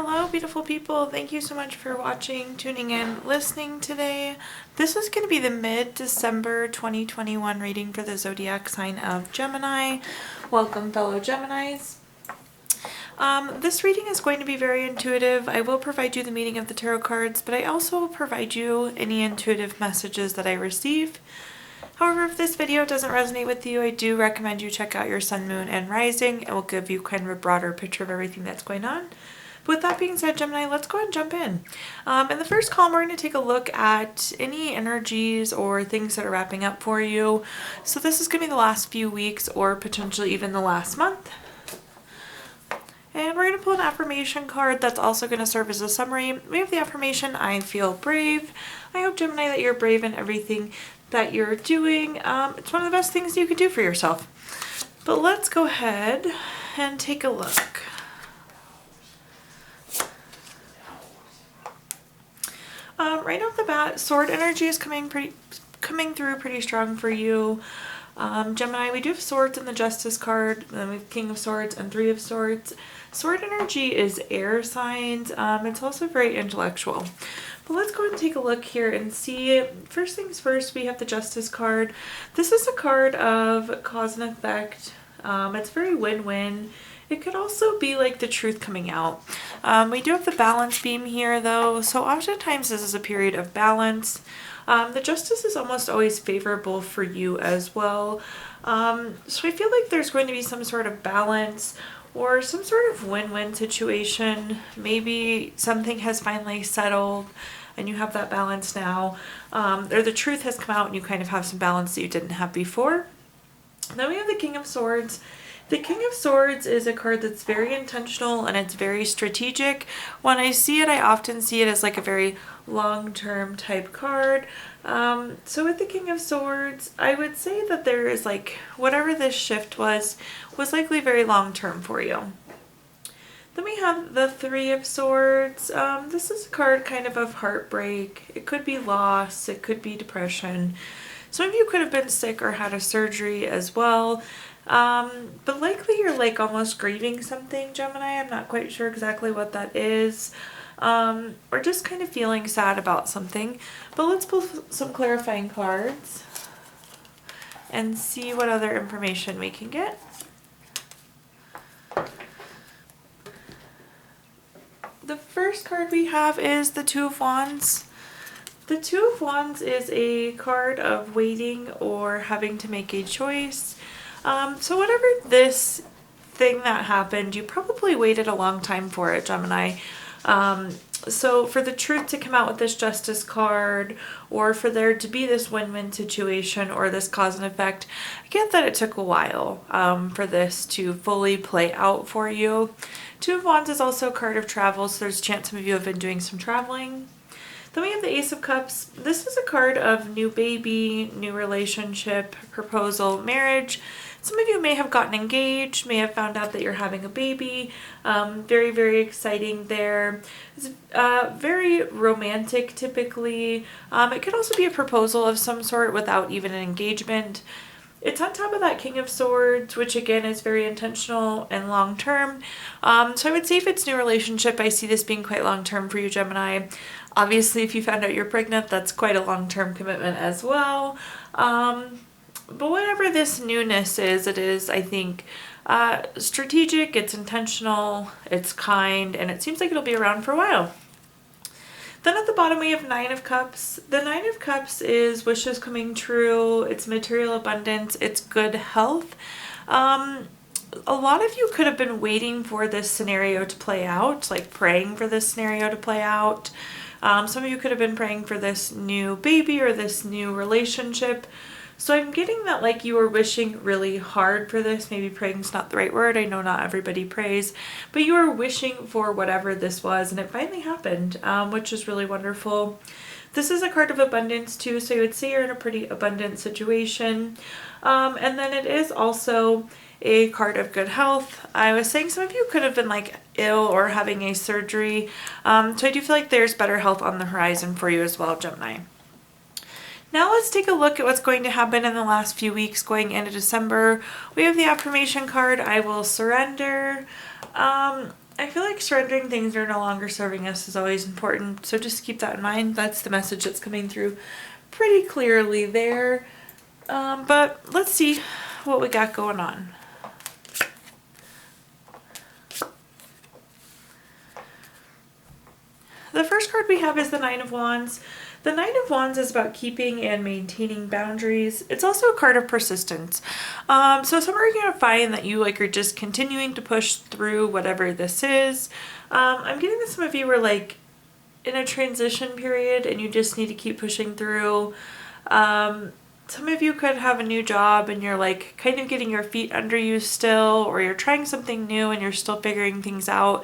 Hello, beautiful people. Thank you so much for watching, tuning in, listening today. This is going to be the mid-December 2021 reading for the zodiac sign of Gemini. Welcome, fellow Geminis. This reading is going to be very intuitive. I will provide you the meaning of the tarot cards, but I also will provide you any intuitive messages that I receive. However, if this video doesn't resonate with you, I do recommend you check out your sun, moon, and rising. It will give you kind of a broader picture of everything that's going on. With that being said, Gemini, let's go ahead and jump in. In the first column, we're going to take a look at any energies or things that are wrapping up for you. So this is going to be the last few weeks or potentially even the last month. And we're going to pull an affirmation card that's also going to serve as a summary. We have the affirmation, I feel brave. I hope, Gemini, that you're brave in everything that you're doing. It's one of the best things you could do for yourself. But let's go ahead and take a look. Right off the bat, sword energy is coming through pretty strong for you. Gemini, we do have swords in the Justice card, then we have King of Swords and Three of Swords. Sword energy is air signs. It's also very intellectual. But let's go ahead and take a look here and see. First things first, we have the Justice card. This is a card of cause and effect. It's very win-win. It could also be like the truth coming out. We do have the balance beam here though, so oftentimes this is a period of balance. The Justice is almost always favorable for you as well. So I feel like there's going to be some sort of balance or some sort of win-win situation. Maybe something has finally settled and you have that balance now. Or the truth has come out and you kind of have some balance that you didn't have before. Then we have the King of Swords. The King of Swords is a card that's very intentional and it's very strategic. When I see it, I often see it as like a very long-term type card. So with the King of Swords, I would say that there is like, whatever this shift was likely very long-term for you. Then we have the Three of Swords. This is a card kind of heartbreak. It could be loss, it could be depression. Some of you could have been sick or had a surgery as well. But likely you're like almost grieving something, Gemini. I'm not quite sure exactly what that is. Or just kind of feeling sad about something. But let's pull some clarifying cards and see what other information we can get. The first card we have is the Two of Wands. The Two of Wands is a card of waiting or having to make a choice. So whatever this thing that happened, you probably waited a long time for it, Gemini. So for the truth to come out with this Justice card, or for there to be this win-win situation or this cause and effect, I get that it took a while for this to fully play out for you. Two of Wands is also a card of travel, so there's a chance some of you have been doing some traveling. Then we have the Ace of Cups. This is a card of new baby, new relationship, proposal, marriage. Some of you may have gotten engaged, may have found out that you're having a baby. Very, very exciting there. It's very romantic typically. It could also be a proposal of some sort without even an engagement. It's on top of that King of Swords, which again is very intentional and long-term. So I would say if it's new relationship, I see this being quite long-term for you, Gemini. Obviously, if you found out you're pregnant, that's quite a long-term commitment as well. But whatever this newness is, it is, I think, strategic, it's intentional, it's kind, and it seems like it'll be around for a while. Then at the bottom we have Nine of Cups. The Nine of Cups is wishes coming true, it's material abundance, it's good health. A lot of you could have been waiting for this scenario to play out, like praying for this scenario to play out. Some of you could have been praying for this new baby or this new relationship. So I'm getting that like you were wishing really hard for this. Maybe praying is not the right word. I know not everybody prays, but you were wishing for whatever this was and it finally happened, which is really wonderful. This is a card of abundance too, so you would say you're in a pretty abundant situation. And then it is also a card of good health. I was saying some of you could have been like ill or having a surgery. So I do feel like there's better health on the horizon for you as well, Gemini. Now let's take a look at what's going to happen in the last few weeks going into December. We have the affirmation card, I will surrender. I feel like surrendering things that are no longer serving us is always important, so just keep that in mind. That's the message that's coming through pretty clearly there. But let's see what we got going on. The first card we have is the Nine of Wands. The Nine of Wands is about keeping and maintaining boundaries. It's also a card of persistence. So somewhere you're going to find that you are just continuing to push through whatever this is. I'm getting that some of you are like in a transition period and you just need to keep pushing through. Some of you could have a new job and you're like kind of getting your feet under you still, or you're trying something new and you're still figuring things out.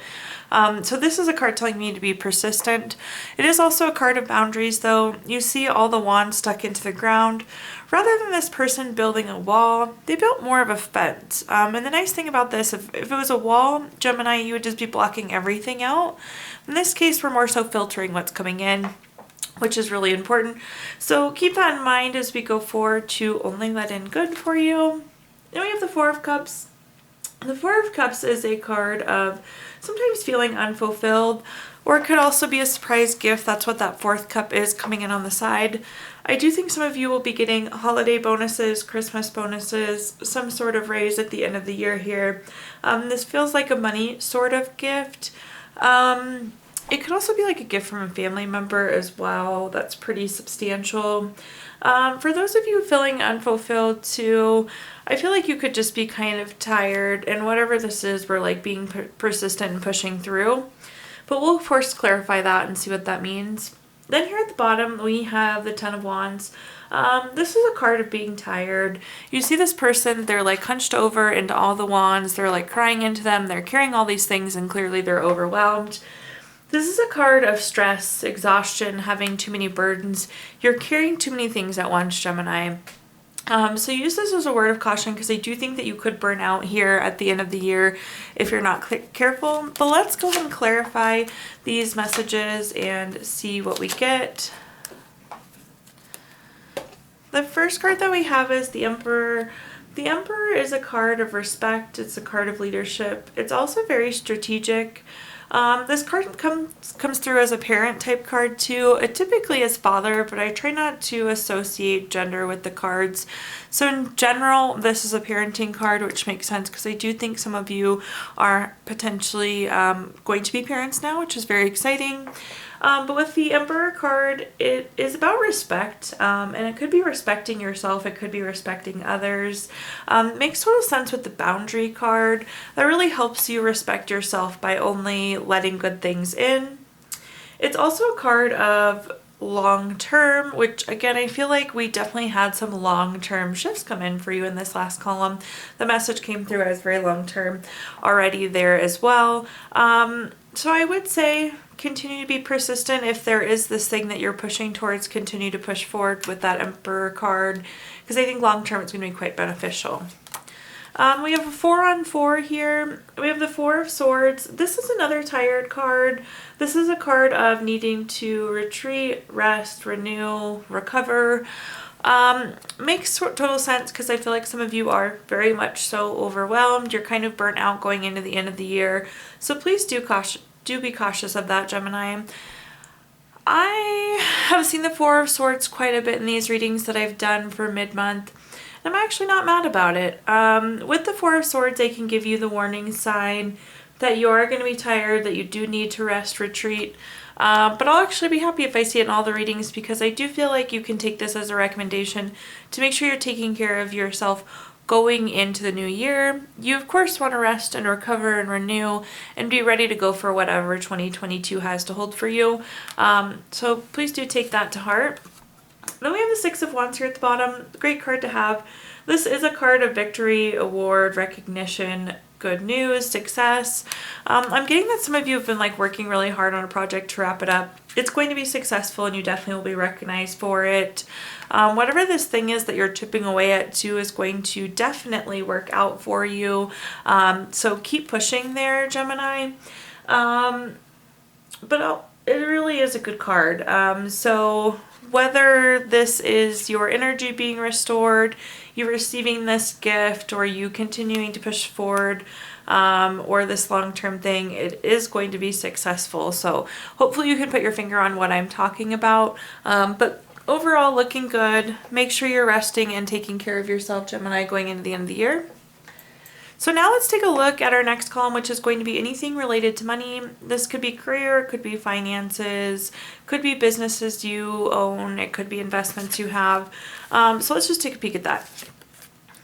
So this is a card telling me to be persistent. It is also a card of boundaries though. You see all the wands stuck into the ground. Rather than this person building a wall, they built more of a fence. And the nice thing about this, if it was a wall, Gemini, you would just be blocking everything out. In this case, we're more so filtering what's coming in, which is really important. So keep that in mind as we go forward to only let in good for you. Then we have the Four of Cups. The Four of Cups is a card of sometimes feeling unfulfilled, or it could also be a surprise gift. That's what that fourth cup is coming in on the side. I do think some of you will be getting holiday bonuses, Christmas bonuses, some sort of raise at the end of the year here. This feels like a money sort of gift. It could also be like a gift from a family member as well. That's pretty substantial. For those of you feeling unfulfilled too, I feel like you could just be kind of tired, and whatever this is, we're like being persistent and pushing through. But we'll of course clarify that and see what that means. Then here at the bottom, we have the Ten of Wands. This is a card of being tired. You see this person, they're like hunched over into all the wands. They're like crying into them. They're carrying all these things and clearly they're overwhelmed. This is a card of stress, exhaustion, having too many burdens. You're carrying too many things at once, Gemini. So use this as a word of caution because I do think that you could burn out here at the end of the year if you're not careful. But let's go ahead and clarify these messages and see what we get. The first card that we have is the Emperor. The Emperor is a card of respect. It's a card of leadership. It's also very strategic. This card comes through as a parent type card too. It typically is father, but I try not to associate gender with the cards. So in general, this is a parenting card, which makes sense because I do think some of you are potentially going to be parents now, which is very exciting. But with the Emperor card, it is about respect, and it could be respecting yourself, it could be respecting others. It makes total sense with the boundary card. That really helps you respect yourself by only letting good things in. It's also a card of long term, which again, I feel like we definitely had some long term shifts come in for you in this last column. The message came through as very long term already there as well. So I would say continue to be persistent. If there is this thing that you're pushing towards, continue to push forward with that Emperor card because I think long term it's going to be quite beneficial. We have a 4-on-4 here. We have the Four of Swords. This is another tired card. This is a card of needing to retreat, rest, renew, recover. Makes total sense because I feel like some of you are very much so overwhelmed. You're kind of burnt out going into the end of the year. So please do be cautious of that, Gemini. I have seen the Four of Swords quite a bit in these readings that I've done for mid-month. I'm actually not mad about it. With the Four of Swords, they can give you the warning sign that you are going to be tired, that you do need to rest, retreat. But I'll actually be happy if I see it in all the readings because I do feel like you can take this as a recommendation to make sure you're taking care of yourself going into the new year. You of course want to rest and recover and renew and be ready to go for whatever 2022 has to hold for you. So please do take that to heart. Then we have the Six of Wands here at the bottom. Great card to have. This is a card of victory, award, recognition, good news, success. I'm getting that some of you have been like working really hard on a project to wrap it up. It's going to be successful and you definitely will be recognized for it. Whatever this thing is that you're chipping away at too is going to definitely work out for you. So keep pushing there, Gemini. But it really is a good card. So whether this is your energy being restored, you receiving this gift, or you continuing to push forward, or this long-term thing, it is going to be successful. So hopefully you can put your finger on what I'm talking about. But overall, looking good. Make sure you're resting and taking care of yourself, Gemini, going into the end of the year. So now let's take a look at our next column, which is going to be anything related to money. This could be career, could be finances, could be businesses you own, it could be investments you have. So let's just take a peek at that.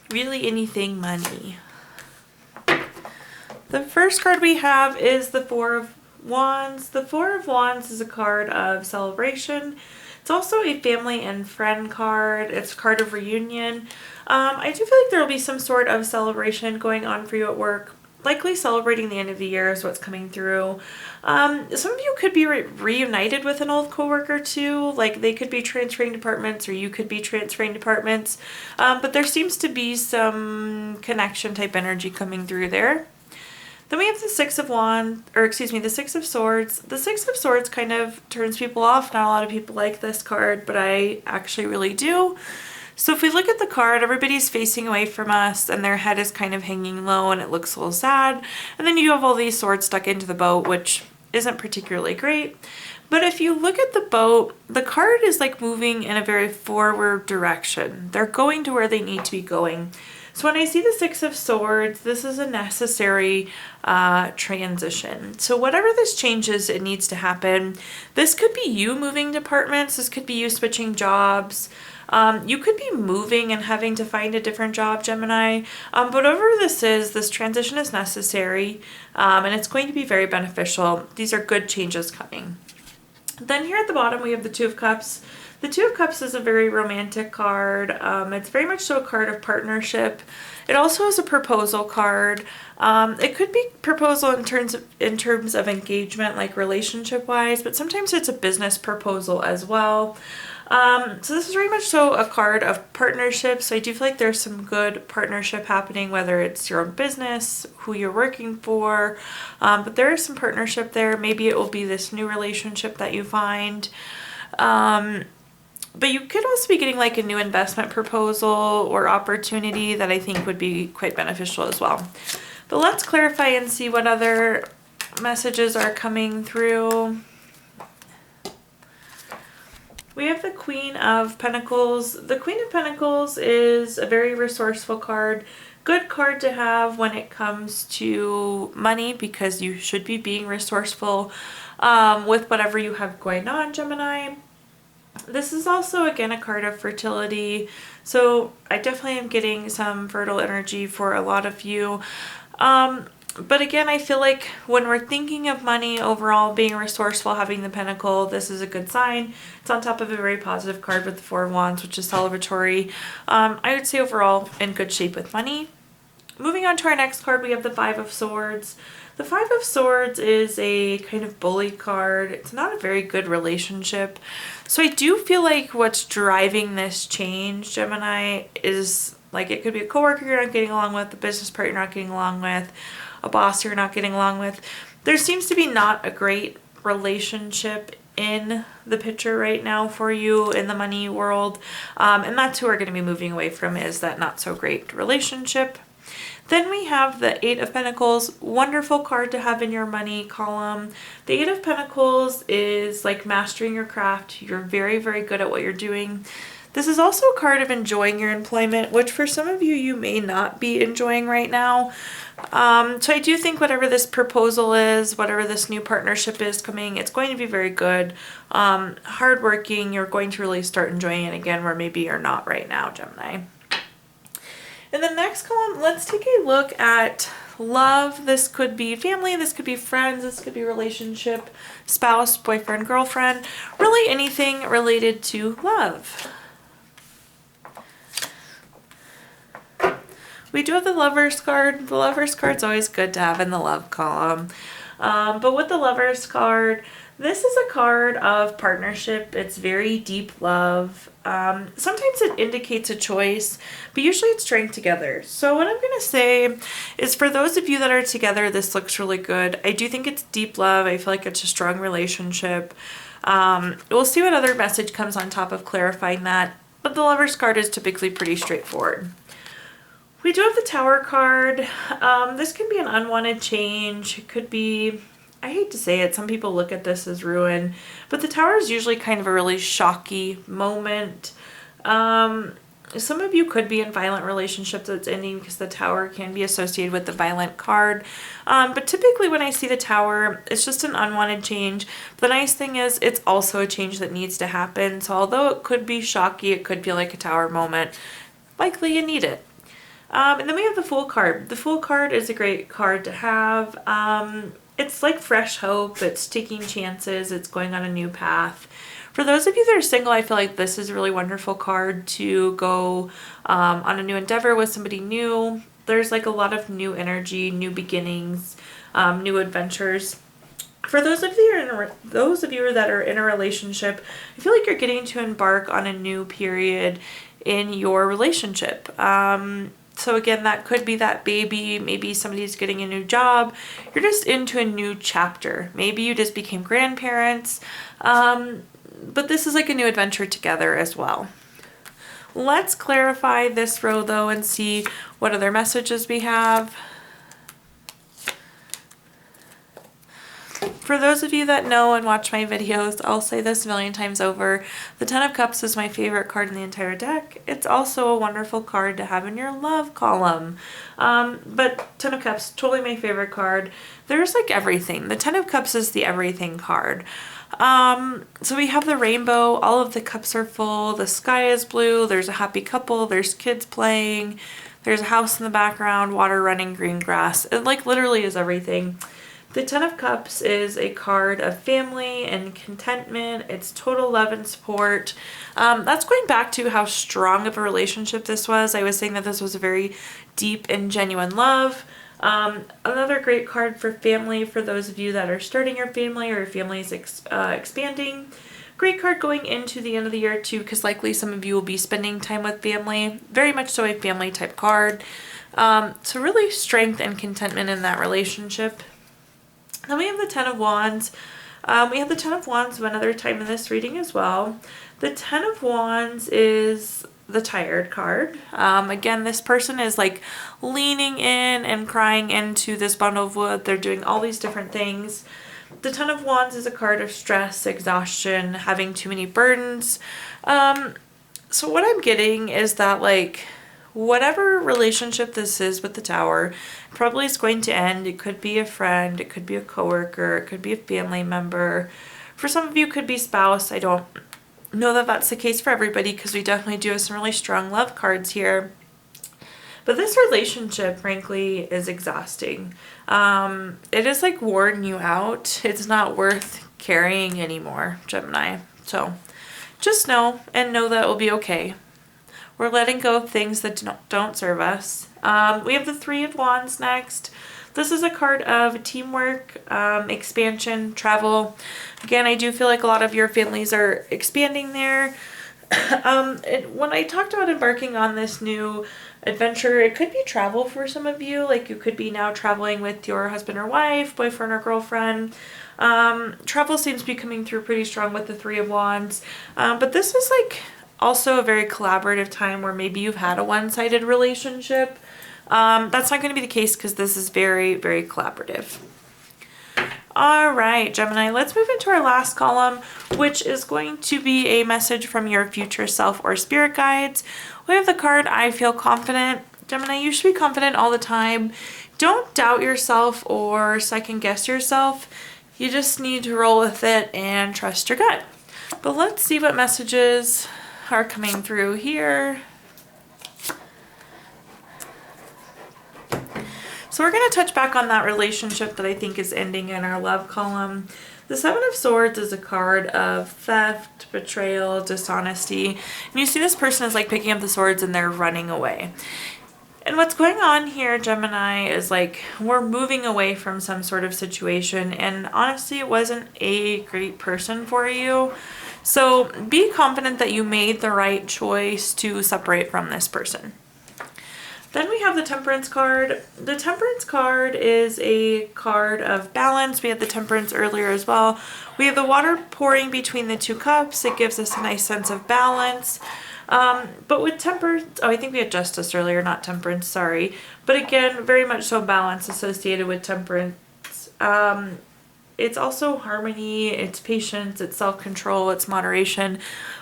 Really anything money. The first card we have is the Four of Wands. The Four of Wands is a card of celebration. It's also a family and friend card. It's a card of reunion. I do feel like there will be some sort of celebration going on for you at work. Likely celebrating the end of the year is what's coming through. Some of you could be reunited with an old coworker too. Like they could be transferring departments, or you could be transferring departments. But there seems to be some connection type energy coming through there. Then we have the Six of Wands, or excuse me, the Six of Swords. The Six of Swords kind of turns people off. Not a lot of people like this card, but I actually really do. So if we look at the card, everybody's facing away from us and their head is kind of hanging low and it looks a little sad. And then you have all these swords stuck into the boat, which isn't particularly great. But if you look at the boat, the card is like moving in a very forward direction. They're going to where they need to be going. So when I see the Six of Swords, this is a necessary transition. So whatever this changes, it needs to happen. This could be you moving departments. This could be you switching jobs. You could be moving and having to find a different job, Gemini. But whatever this is, this transition is necessary, and it's going to be very beneficial. These are good changes coming. Then here at the bottom, we have the Two of Cups. The Two of Cups is a very romantic card. It's very much so a card of partnership. It also is a proposal card. It could be proposal in terms of engagement, like relationship-wise, but sometimes it's a business proposal as well. So this is very much so a card of partnership. So I do feel like there's some good partnership happening, whether it's your own business, who you're working for, but there is some partnership there. Maybe it will be this new relationship that you find. But you could also be getting like a new investment proposal or opportunity that I think would be quite beneficial as well. But let's clarify and see what other messages are coming through. We have the Queen of Pentacles. The Queen of Pentacles is a very resourceful card. Good card to have when it comes to money, because you should be being resourceful with whatever you have going on, Gemini. This is also, again, a card of fertility. So I definitely am getting some fertile energy for a lot of you. But again, I feel like when we're thinking of money overall, being resourceful, having the Pentacle, this is a good sign. It's on top of a very positive card with the Four of Wands, which is celebratory. I would say overall in good shape with money. Moving on to our next card, we have the Five of Swords. The Five of Swords is a kind of bully card. It's not a very good relationship. So I do feel like what's driving this change, Gemini, is like it could be a coworker you're not getting along with, a business partner you're not getting along with, a boss you're not getting along with. There seems to be not a great relationship in the picture right now for you in the money world. And that's who we're going to be moving away from, is that not so great relationship. Then we have the Eight of Pentacles, wonderful card to have in your money column. The Eight of Pentacles is like mastering your craft. You're very, very good at what you're doing. This is also a card of enjoying your employment, which for some of you, you may not be enjoying right now. So I do think whatever this proposal is, whatever this new partnership is coming, it's going to be very good. Hardworking, you're going to really start enjoying it again, where maybe you're not right now, Gemini. In the next column, let's take a look at love. This could be family, this could be friends, this could be relationship, spouse, boyfriend, girlfriend, really anything related to love. We do have the Lovers card. The Lovers card's always good to have in the love column. But with the Lovers card, this is a card of partnership. It's very deep love. Sometimes it indicates a choice, but usually it's strength together. So what I'm going to say is for those of you that are together, this looks really good. I do think it's deep love. I feel like it's a strong relationship. We'll see what other message comes on top of clarifying that, but the Lovers card is typically pretty straightforward. We do have the Tower card. This can be an unwanted change. It could be, I hate to say it, some people look at this as ruin, but the Tower is usually kind of a really shocky moment. Some of you could be in violent relationships that's ending because the Tower can be associated with the violent card. But typically when I see the Tower, it's just an unwanted change. The nice thing is it's also a change that needs to happen. So although it could be shocky, it could feel like a Tower moment, likely you need it. And then we have the Fool card. The Fool card is a great card to have. It's like fresh hope. It's taking chances. It's going on a new path. For those of you that are single, I feel like this is a really wonderful card to go on a new endeavor with somebody new. There's like a lot of new energy, new beginnings, new adventures. For those of you that are in a relationship, I feel like you're getting to embark on a new period in your relationship. So again, that could be that baby, maybe somebody's getting a new job, you're just into a new chapter. Maybe you just became grandparents, but this is like a new adventure together as well. Let's clarify this row though and see what other messages we have. For those of you that know and watch my videos, I'll say this a million times over. The Ten of Cups is my favorite card in the entire deck. It's also a wonderful card to have in your love column. But Ten of Cups, totally my favorite card. There's like everything. The Ten of Cups is the everything card. So we have the rainbow. All of the cups are full. The sky is blue. There's a happy couple. There's kids playing. There's a house in the background, water running, green grass. It like literally is everything. The Ten of Cups is a card of family and contentment. It's total love and support. That's going back to how strong of a relationship this was. I was saying that this was a very deep and genuine love. Another great card for family for those of you that are starting your family or your family is expanding. Great card going into the end of the year too, because likely some of you will be spending time with family. Very much so a family type card. So really strength and contentment in that relationship. Then we have the Ten of Wands. We have the Ten of Wands another time in this reading as well. The Ten of Wands is the tired card. Again, this person is like leaning in and crying into this bundle of wood. They're doing all these different things. The Ten of Wands is a card of stress, exhaustion, having too many burdens. So what I'm getting is that like whatever relationship this is with the Tower probably is going to end. It could be a friend, it could be a coworker, it could be a family member. For some of you, it could be spouse. I don't know that that's the case for everybody because we definitely do have some really strong love cards here. But this relationship, frankly, is exhausting. It is like worn you out. It's not worth carrying anymore, Gemini. So just know and know that it will be okay. We're letting go of things that don't serve us. We have the Three of Wands next. This is a card of teamwork, expansion, travel. Again, I do feel like a lot of your families are expanding there. When I talked about embarking on this new adventure, it could be travel for some of you. Like you could be now traveling with your husband or wife, boyfriend or girlfriend. Travel seems to be coming through pretty strong with the Three of Wands. But this is like also a very collaborative time where maybe you've had a one-sided relationship. That's not going to be the case because this is very, very collaborative. All right, Gemini, let's move into our last column, which is going to be a message from your future self or spirit guides. We have the card, I feel confident. Gemini, you should be confident all the time. Don't doubt yourself or second guess yourself. You just need to roll with it and trust your gut. But let's see what messages are coming through here. So we're going to touch back on that relationship that I think is ending in our love column. The Seven of Swords is a card of theft, betrayal, dishonesty. And you see this person is like picking up the swords and they're running away. And what's going on here, Gemini, is like we're moving away from some sort of situation, and honestly, it wasn't a great person for you. So be confident that you made the right choice to separate from this person. Then we have the Temperance card. The Temperance card is a card of balance. We had the Temperance earlier as well. We have the water pouring between the two cups. It gives us a nice sense of balance. But with Temperance, oh, I think we had Justice earlier, not Temperance, sorry. But again, very much so balance associated with Temperance. It's also harmony, it's patience, it's self-control, it's moderation.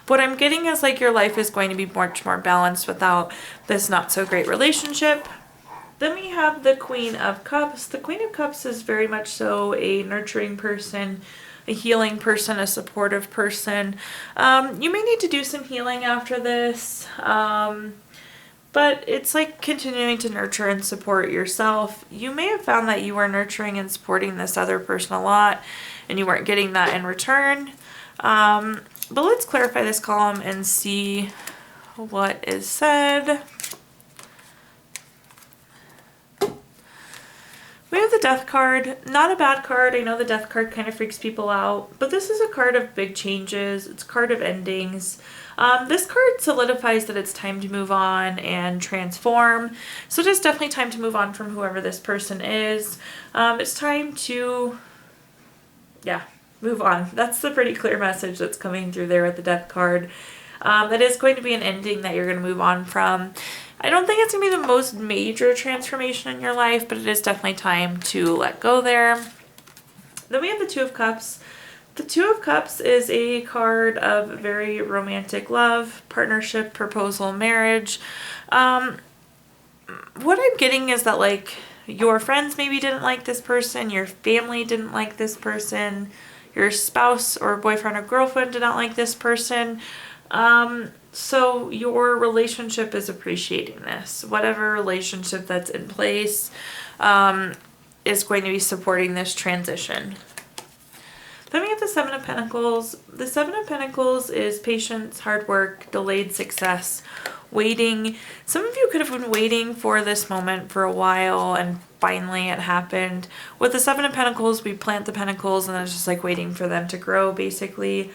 What I'm getting is like your life is going to be much more balanced without this not so great relationship. Then we have the Queen of Cups. The Queen of Cups is very much so a nurturing person, a healing person, a supportive person. You may need to do some healing after this. But it's like continuing to nurture and support yourself. You may have found that you were nurturing and supporting this other person a lot and you weren't getting that in return. But let's clarify this column and see what is said. We have the Death card. Not a bad card. I know the Death card kind of freaks people out, but this is a card of big changes. It's a card of endings. This card solidifies that it's time to move on and transform. So it is definitely time to move on from whoever this person is. It's time to, move on. That's the pretty clear message that's coming through there with the Death card. That is going to be an ending that you're going to move on from. I don't think it's going to be the most major transformation in your life, but it is definitely time to let go there. Then we have the Two of Cups. The Two of Cups is a card of very romantic love, partnership, proposal, marriage. What I'm getting is that like your friends maybe didn't like this person, your family didn't like this person, your spouse or boyfriend or girlfriend did not like this person. So your relationship is appreciating this. Whatever relationship that's in place is going to be supporting this transition. Then we have the Seven of Pentacles. The Seven of Pentacles is patience, hard work, delayed success, waiting. Some of you could have been waiting for this moment for a while and finally it happened. With the Seven of Pentacles, we plant the pentacles and then it's just like waiting for them to grow basically.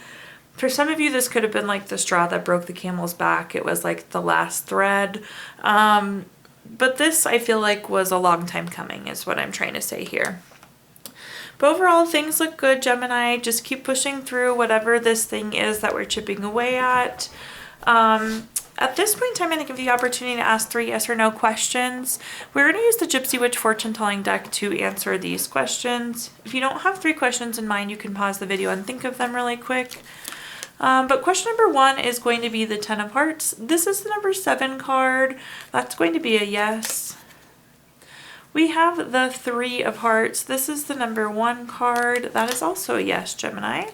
For some of you, this could have been like the straw that broke the camel's back. It was like the last thread. But this, I feel like, was a long time coming is what I'm trying to say here. But overall, things look good, Gemini. Just keep pushing through whatever this thing is that we're chipping away at. At this point in time, I'm going to give you the opportunity to ask 3 yes or no questions. We're going to use the Gypsy Witch fortune telling deck to answer these questions. If you don't have 3 questions in mind, you can pause the video and think of them really quick. But question number 1 is going to be the 10 of Hearts. This is the number 7 card. That's going to be a yes. We have the 3 of Hearts. This is the number 1 card. That is also a yes, Gemini.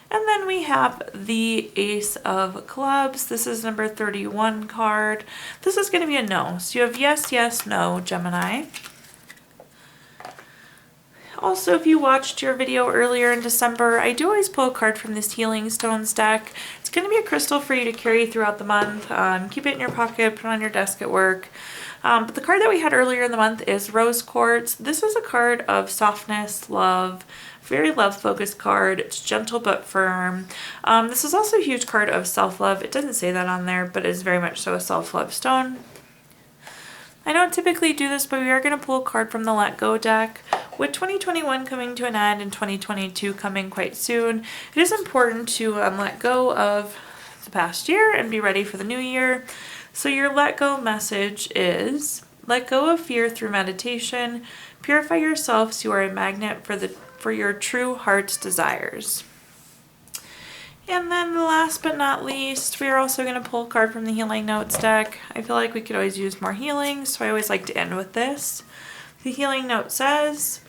And then we have the Ace of Clubs. This is number 31 card. This is going to be a no. So you have yes, yes, no, Gemini. Also, if you watched your video earlier in December, I do always pull a card from this Healing Stones deck. It's going to be a crystal for you to carry throughout the month. Keep it in your pocket, put it on your desk at work. But the card that we had earlier in the month is Rose Quartz. This is a card of softness, love, very love-focused card. It's gentle but firm. This is also a huge card of self-love. It doesn't say that on there, but it is very much so a self-love stone. I don't typically do this, but we are going to pull a card from the Let Go deck. With 2021 coming to an end and 2022 coming quite soon, it is important to let go of the past year and be ready for the new year. So your let go message is, let go of fear through meditation, purify yourself so you are a magnet for your true heart's desires. And then last but not least, we are also going to pull a card from the Healing Notes deck. I feel like we could always use more healing, so I always like to end with this. The Healing Note says,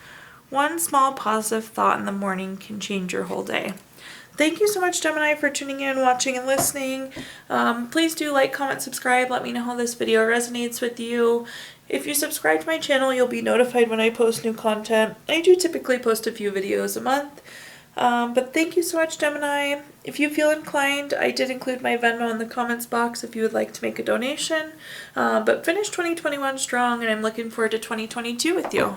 one small positive thought in the morning can change your whole day. Thank you so much, Gemini, for tuning in, watching, and listening. Please do like, comment, subscribe. Let me know how this video resonates with you. If you subscribe to my channel, you'll be notified when I post new content. I do typically post a few videos a month. But thank you so much, Gemini. If you feel inclined, I did include my Venmo in the comments box if you would like to make a donation. But finish 2021 strong, and I'm looking forward to 2022 with you.